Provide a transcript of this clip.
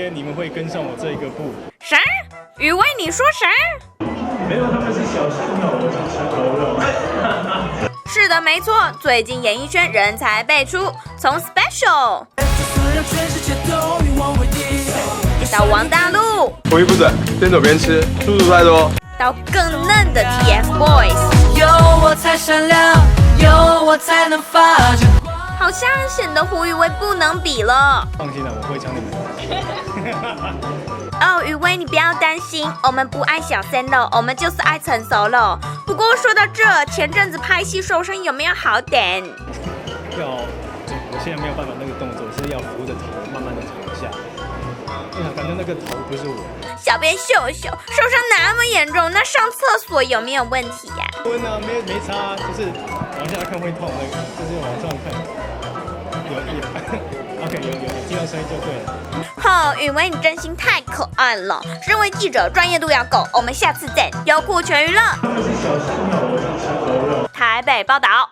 天你们会跟上我这个步。啥？雨薇，你说啥？没有，他们是小鲜肉，我是成熟肉。是的，没错，最近演艺圈人才辈出，从 Special 到王大陆，口语不准，边走边吃，叔叔太多。到更嫩的 TFBOYS， 有我才闪亮，有我才能发着光。好像显得胡宇威不能比了。放心了，我会抢你们的。哦，宇威，你不要担心，我们不爱小鲜肉，我们就是爱成熟肉。不过说到这，前阵子拍戏受伤有没有好点？我现在没有办法那个动作，是要扶着头慢慢的躺下。反正那个头不是我。小编秀秀受伤那么严重，那上厕所有没有问题呀？温啊，没差，就是往下看会痛那个，就是往上看。OK， 有，听到声音就对了。好，宇威，你真心太可爱了。身为记者，专业度要够。我们下次见，优酷全娱乐。他们是小鲜肉，我是成熟肉。台北报道。